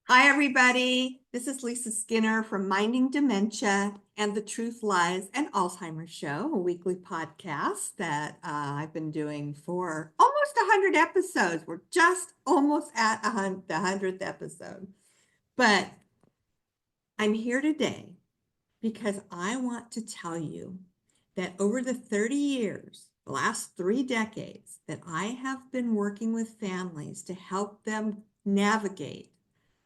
Hi, everybody. This is Lisa Skinner from Minding Dementia and the Truth Lies and Alzheimer's Show, a weekly podcast that I've been doing for almost 100 episodes. We're just almost at the 100th episode. But I'm here today because I want to tell you that over the 30 years, the last 3 decades, that I have been working with families to help them navigate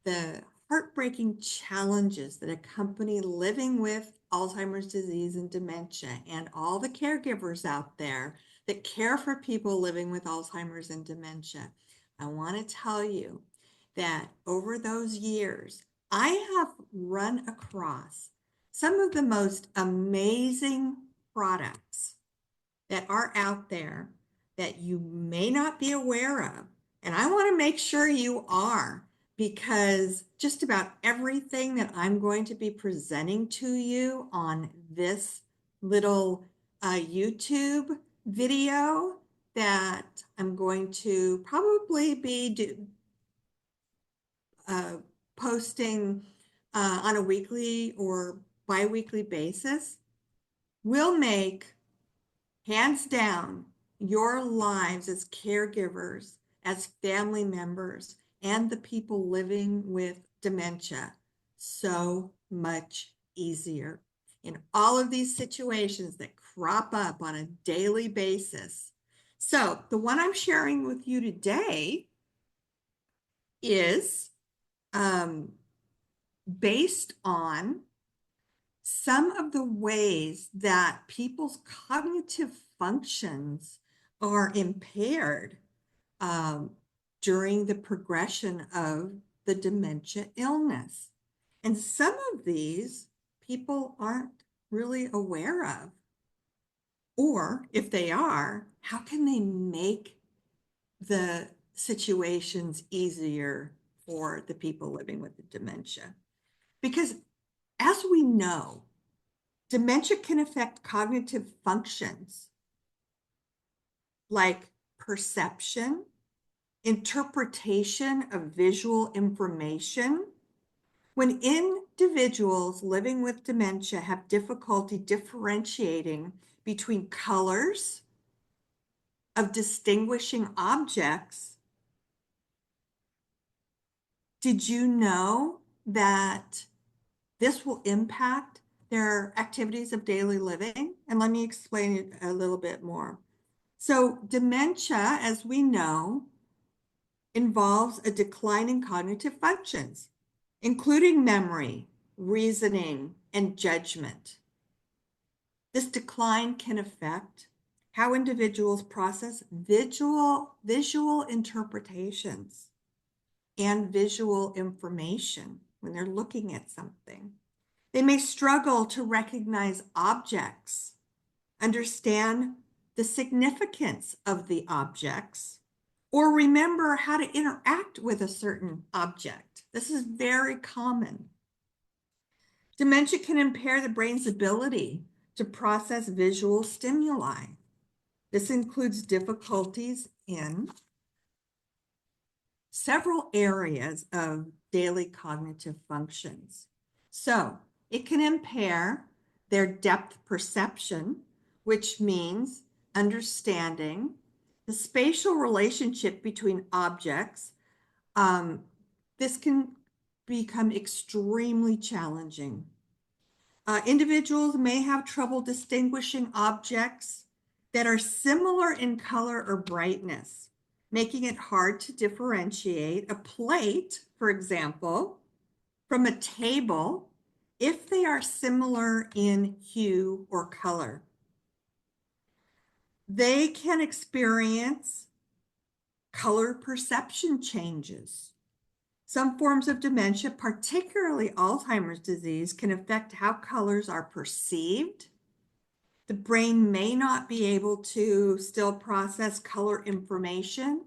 the heartbreaking challenges that accompany living with Alzheimer's disease and dementia, and all the caregivers out there that care for people living with Alzheimer's and dementia. I want to tell you that over those years, I have run across some of the most amazing products that are out there that you may not be aware of. And I want to make sure you are, because just about everything that I'm going to be presenting to you on this little YouTube video that I'm going to probably be uh, posting on a weekly or bi-weekly basis will make, hands down, your lives as caregivers, as family members, and the people living with dementia so much easier in all of these situations that crop up on a daily basis. So the one I'm sharing with you today is um, based on some of the ways that people's cognitive functions are impaired um, during the progression of the dementia illness. And some of these people aren't really aware of. Or if they are, how can they make the situations easier for the people living with the dementia? Because as we know, dementia can affect cognitive functions like perception, interpretation of visual information. When individuals living with dementia have difficulty differentiating between colors of distinguishing objects, did you know that this will impact their activities of daily living? And let me explain it a little bit more. So dementia, as we know, involves a decline in cognitive functions, including memory, reasoning, and judgment. This decline can affect how individuals process visual interpretations and visual information when they're looking at something. They may struggle to recognize objects, understand the significance of the objects, or remember how to interact with a certain object. This is very common. Dementia can impair the brain's ability to process visual stimuli. This includes difficulties in several areas of daily cognitive functions. So it can impair their depth perception, which means understanding the spatial relationship between objects. This can become extremely challenging. Individuals may have trouble distinguishing objects that are similar in color or brightness, making it hard to differentiate a plate, for example, from a table if they are similar in hue or color. They can experience color perception changes. Some forms of dementia, particularly Alzheimer's disease, can affect how colors are perceived. The brain may not be able to still process color information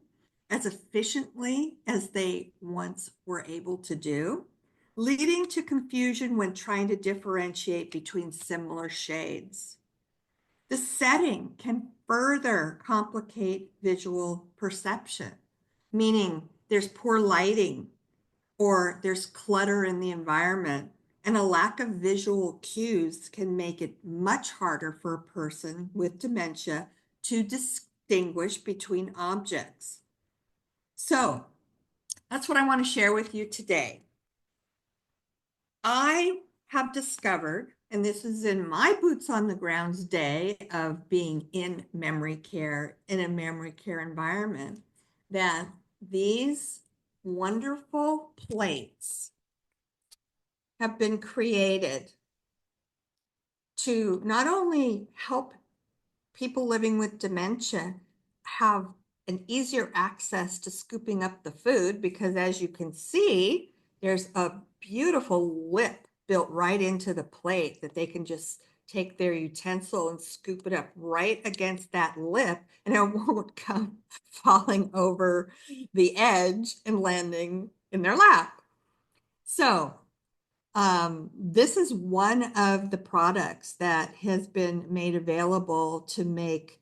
as efficiently as they once were able to do, leading to confusion when trying to differentiate between similar shades. The setting can further complicate visual perception, meaning there's poor lighting, or there's clutter in the environment, and a lack of visual cues can make it much harder for a person with dementia to distinguish between objects. So that's what I want to share with you today. I have discovered, and this is in my boots on the grounds day of being in memory care, in a memory care environment, that these wonderful plates have been created to not only help people living with dementia have an easier access to scooping up the food, because as you can see, there's a beautiful lip built right into the plate that they can just take their utensil and scoop it up right against that lip, and it won't come falling over the edge and landing in their lap. So this is one of the products that has been made available to make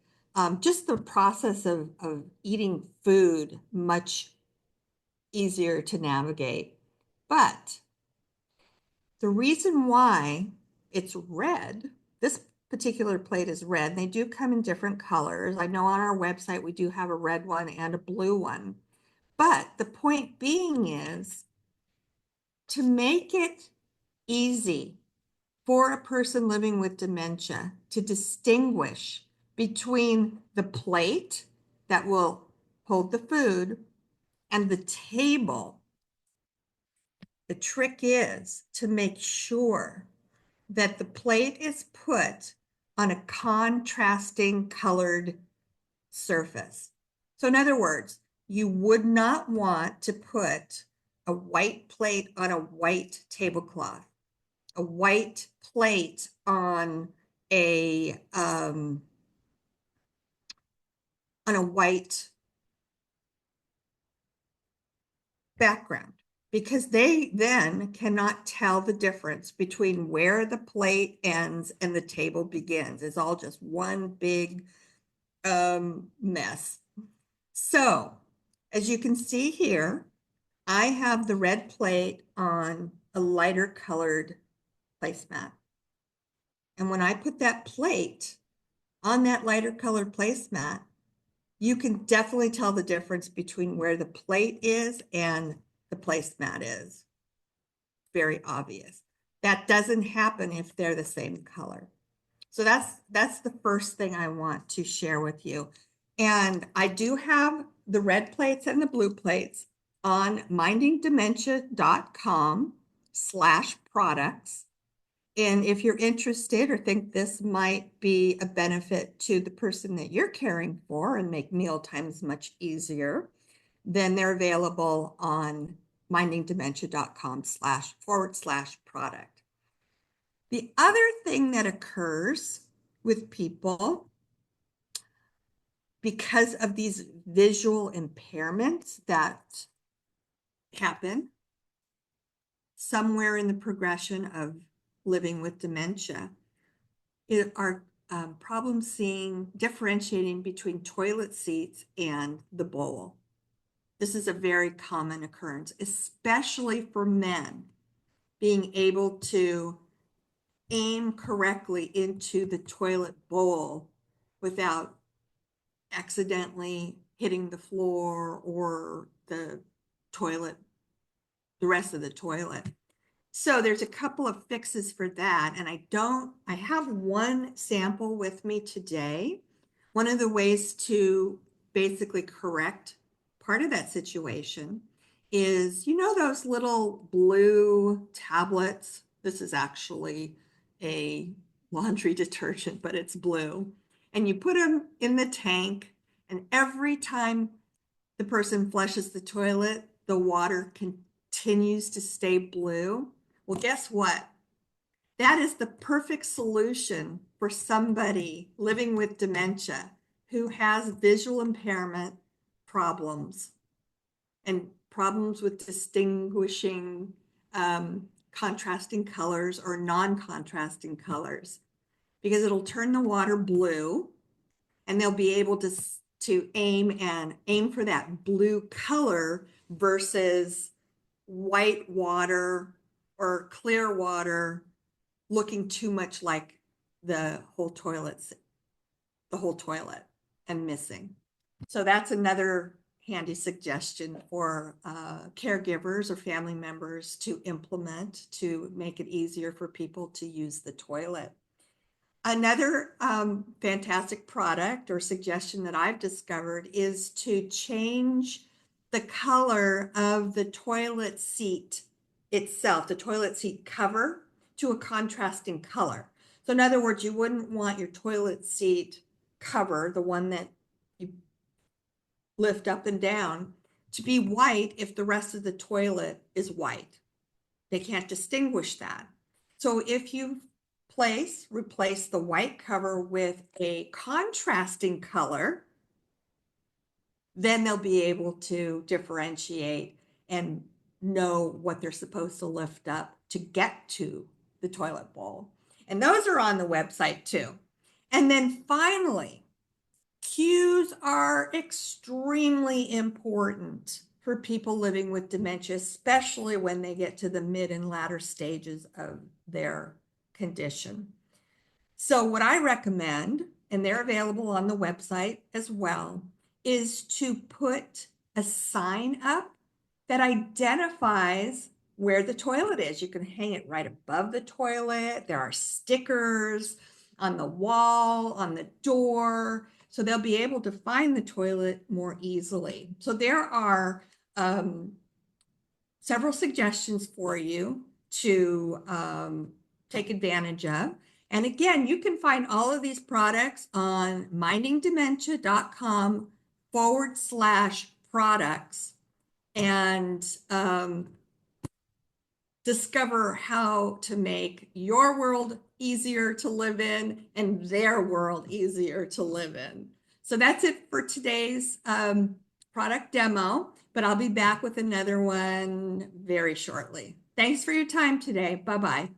just the process of eating food much easier to navigate. But the reason why it's red, this particular plate is red. They do come in different colors. I know on our website we do have a red one and a blue one. But the point being is to make it easy for a person living with dementia to distinguish between the plate that will hold the food and the table. The trick is to make sure that the plate is put on a contrasting colored surface. So in other words, you would not want to put a white plate on a white tablecloth, a white plate on a white background, because they then cannot tell the difference between where the plate ends and the table begins. It's all just one big mess. So as you can see here, I have the red plate on a lighter colored placemat. And when I put that plate on that lighter colored placemat, you can definitely tell the difference between where the plate is and the placemat is. Very obvious. That doesn't happen if they're the same color. So that's the first thing I want to share with you. And I do have the red plates and the blue plates on mindingdementia.com/products. And if you're interested or think this might be a benefit to the person that you're caring for and make meal times much easier, then they're available on mindingdementia.com/forward/product. The other thing that occurs with people because of these visual impairments that happen somewhere in the progression of living with dementia are problems differentiating between toilet seats and the bowl. This is a very common occurrence, especially for men, being able to aim correctly into the toilet bowl without accidentally hitting the floor or the toilet, the rest of the toilet. So there's a couple of fixes for that. And I have one sample with me today. One of the ways to basically correct part of that situation is, you know, those little blue tablets. This is actually a laundry detergent, but it's blue. And you put them in the tank, and every time the person flushes the toilet, the water continues to stay blue. Well, guess what? That is the perfect solution for somebody living with dementia who has visual impairment problems and problems with distinguishing contrasting colors or non-contrasting colors, because it'll turn the water blue and they'll be able to aim for that blue color versus white water or clear water looking too much like the whole toilet and missing. So that's another handy suggestion for caregivers or family members to implement to make it easier for people to use the toilet. Another fantastic product or suggestion that I've discovered is to change the color of the toilet seat itself, the toilet seat cover, to a contrasting color. So in other words, you wouldn't want your toilet seat cover, the one that you lift up and down, to be white if the rest of the toilet is white. They can't distinguish that. So if you replace the white cover with a contrasting color, then they'll be able to differentiate and know what they're supposed to lift up to get to the toilet bowl. And those are on the website too. And then finally, cues are extremely important for people living with dementia, especially when they get to the mid and latter stages of their condition. So what I recommend, and they're available on the website as well, is to put a sign up that identifies where the toilet is. You can hang it right above the toilet. There are stickers on the wall, on the door, so they'll be able to find the toilet more easily. So there are several suggestions for you to take advantage of. And again, you can find all of these products on mindingdementia.com/products and discover how to make your world easier to live in and their world easier to live in. So that's it for today's product demo, but I'll be back with another one very shortly. Thanks for your time today. Bye-bye.